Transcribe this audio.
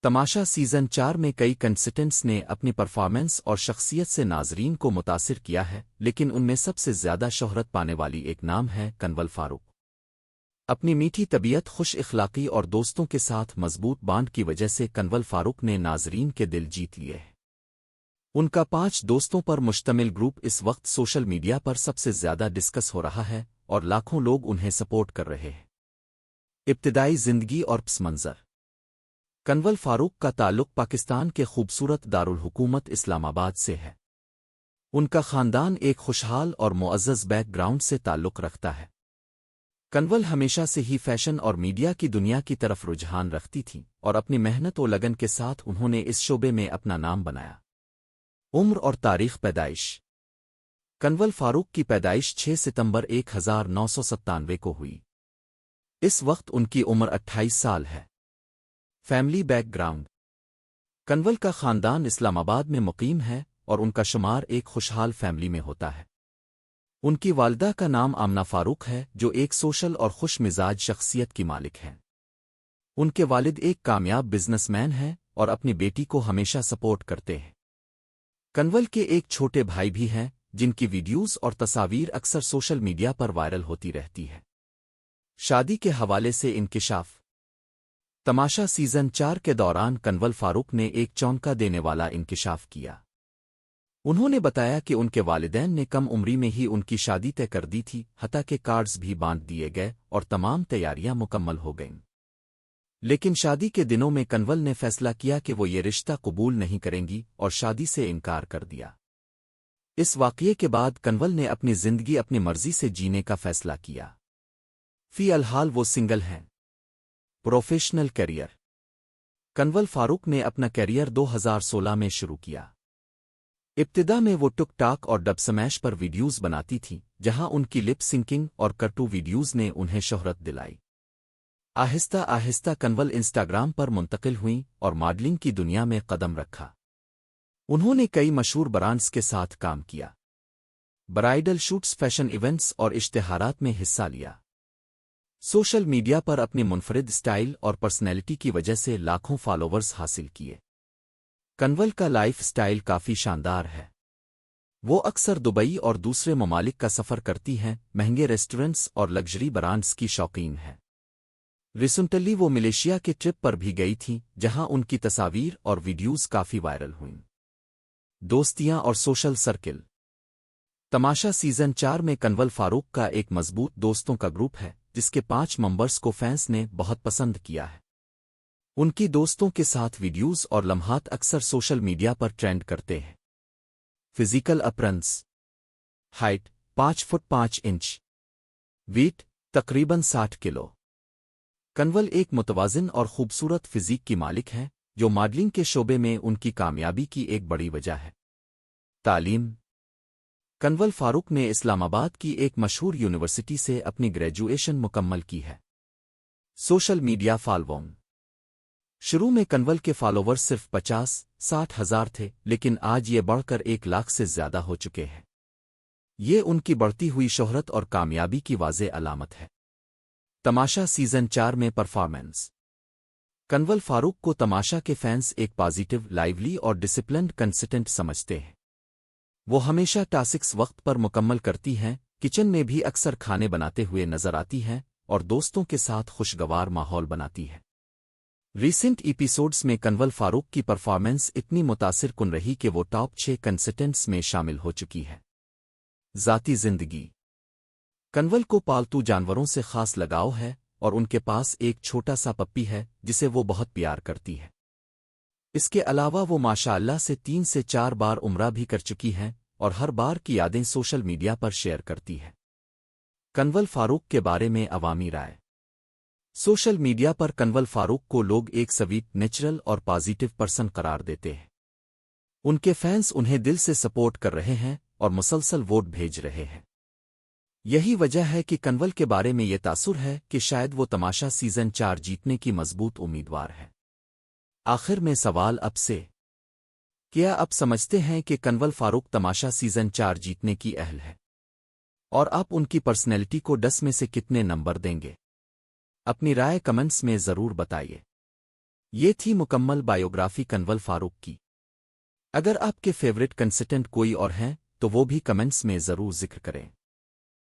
تماشا سیزن 4 میں کئی کنسٹنٹس نے اپنی پرفارمنس اور شخصیت سے ناظرین کو متاثر کیا ہے، لیکن ان میں سب سے زیادہ شہرت پانے والی ایک نام ہے کنول فاروق۔ اپنی میٹھی طبیعت، خوش اخلاقی اور دوستوں کے ساتھ مضبوط بانڈ کی وجہ سے کنول فاروق نے ناظرین کے دل جیت لیے ہیں۔ ان کا 5 دوستوں پر مشتمل گروپ اس وقت سوشل میڈیا پر سب سے زیادہ ڈسکس ہو رہا ہے اور لاکھوں لوگ انہیں سپورٹ کر رہے ہیں۔ ابتدائی زندگی اور پس منظر۔ کنول فاروق کا تعلق پاکستان کے خوبصورت دارالحکومت اسلام آباد سے ہے۔ ان کا خاندان ایک خوشحال اور معزز بیک گراؤنڈ سے تعلق رکھتا ہے۔ کنول ہمیشہ سے ہی فیشن اور میڈیا کی دنیا کی طرف رجحان رکھتی تھیں اور اپنی محنت و لگن کے ساتھ انہوں نے اس شعبے میں اپنا نام بنایا۔ عمر اور تاریخ پیدائش۔ کنول فاروق کی پیدائش 6 ستمبر 1997 کو ہوئی۔ اس وقت ان کی عمر 28 سال ہے۔ Family back ground. کنول کا خاندان اسلام آباد میں مقیم ہے اور ان کا شمار ایک خوشحال فیملی میں ہوتا ہے۔ ان کی والدہ کا نام آمنہ فاروق ہے، جو ایک سوشل اور خوش مزاج شخصیت کی مالک ہیں۔ ان کے والد ایک کامیاب بزنس مین ہیں اور اپنی بیٹی کو ہمیشہ سپورٹ کرتے ہیں۔ کنول کے ایک چھوٹے بھائی بھی ہیں، جن کی ویڈیوز اور تصاویر اکثر سوشل میڈیا پر وائرل ہوتی رہتی ہے۔ شادی کے حوالے سے انکشاف۔ تماشا سیزن 4 کے دوران کنول فاروق نے ایک چونکا دینے والا انکشاف کیا۔ انہوں نے بتایا کہ ان کے والدین نے کم عمری میں ہی ان کی شادی طے کر دی تھی، حتیٰ کہ کارڈز بھی بانٹ دیے گئے اور تمام تیاریاں مکمل ہو گئیں۔ لیکن شادی کے دنوں میں کنول نے فیصلہ کیا کہ وہ یہ رشتہ قبول نہیں کریں گی اور شادی سے انکار کر دیا۔ اس واقعے کے بعد کنول نے اپنی زندگی اپنی مرضی سے جینے کا فیصلہ کیا۔ فی الحال وہ سنگل ہیں۔ Professional career. کنول فاروق نے اپنا کیریئر 2016 میں شروع کیا۔ ابتدا میں وہ ٹک ٹاک اور ڈب سمیش پر ویڈیوز بناتی تھیں، جہاں ان کی لپ سنکنگ اور کرٹو ویڈیوز نے انہیں شہرت دلائی۔ آہستہ آہستہ کنول انسٹاگرام پر منتقل ہوئیں اور ماڈلنگ کی دنیا میں قدم رکھا۔ انہوں نے کئی مشہور برانڈز کے ساتھ کام کیا، برائڈل شوٹس، فیشن ایونٹس اور اشتہارات میں حصہ لیا۔ سوشل میڈیا پر اپنی منفرد سٹائل اور پرسنالٹی کی وجہ سے لاکھوں فالوورز حاصل کیے۔ کنول کا لائف سٹائل کافی شاندار ہے۔ وہ اکثر دبئی اور دوسرے ممالک کا سفر کرتی ہیں، مہنگے ریسٹورنٹس اور لگژری برانڈز کی شوقین ہے۔ ریسنٹلی وہ ملیشیا کے ٹرپ پر بھی گئی تھیں، جہاں ان کی تصاویر اور ویڈیوز کافی وائرل ہوئیں۔ دوستیاں اور سوشل سرکل۔ تماشا سیزن 4 میں کنول فاروق کا ایک مضبوط دوستوں کا گروپ ہے، جس کے 5 ممبرز کو فینس نے بہت پسند کیا ہے۔ ان کی دوستوں کے ساتھ ویڈیوز اور لمحات اکثر سوشل میڈیا پر ٹرینڈ کرتے ہیں۔ Physical appearance. Height 5 foot 5 inch. Weight تقریباً 60 کلو۔ کنول ایک متوازن اور خوبصورت فزیک کی مالک ہیں، جو ماڈلنگ کے شعبے میں ان کی کامیابی کی ایک بڑی وجہ ہے۔ تعلیم۔ کنول فاروق نے اسلام آباد کی ایک مشہور یونیورسٹی سے اپنی گریجویشن مکمل کی ہے۔ Social media following. شروع میں کنول کے فالوورز صرف 50-60 ہزار تھے، لیکن آج یہ بڑھ کر 1 لاکھ سے زیادہ ہو چکے ہیں۔ یہ ان کی بڑھتی ہوئی شہرت اور کامیابی کی واضح علامت ہے۔ تماشا سیزن 4 میں پرفارمنس۔ کنول فاروق کو تماشا کے فینس ایک پازیٹیو، لائیولی اور ڈسپلنڈ کنسٹنٹ سمجھتے ہیں۔ وہ ہمیشہ ٹاسکس وقت پر مکمل کرتی ہیں، کچن میں بھی اکثر کھانے بناتے ہوئے نظر آتی ہیں اور دوستوں کے ساتھ خوشگوار ماحول بناتی ہے۔ ریسنٹ ایپیسوڈز میں کنول فاروق کی پرفارمنس اتنی متاثر کن رہی کہ وہ ٹاپ 6 کنسٹنٹس میں شامل ہو چکی ہے۔ ذاتی زندگی۔ کنول کو پالتو جانوروں سے خاص لگاؤ ہے اور ان کے پاس ایک چھوٹا سا پپی ہے جسے وہ بہت پیار کرتی ہے۔ اس کے علاوہ وہ ماشاءاللہ سے 3 سے 4 بار عمرہ بھی کر چکی ہیں اور ہر بار کی یادیں سوشل میڈیا پر شیئر کرتی ہے۔ کنول فاروق کے بارے میں عوامی رائے۔ سوشل میڈیا پر کنول فاروق کو لوگ ایک سویٹ، نیچرل اور پازیٹیو پرسن قرار دیتے ہیں۔ ان کے فینس انہیں دل سے سپورٹ کر رہے ہیں اور مسلسل ووٹ بھیج رہے ہیں۔ یہی وجہ ہے کہ کنول کے بارے میں یہ تاثر ہے کہ شاید وہ تماشا سیزن 4 جیتنے کی مضبوط امیدوار ہے۔ آخر میں سوال اب سے، کیا اب سمجھتے ہیں کہ کنول فاروق تماشا سیزن 4 جیتنے کی اہل ہے؟ اور آپ ان کی پرسنالٹی کو 10 میں سے کتنے نمبر دیں گے؟ اپنی رائے کمنٹس میں ضرور بتائیے۔ یہ تھی مکمل بایوگرافی کنول فاروق کی۔ اگر آپ کے فیورٹ کنسٹنٹ کوئی اور ہیں تو وہ بھی کمنٹس میں ضرور ذکر کریں۔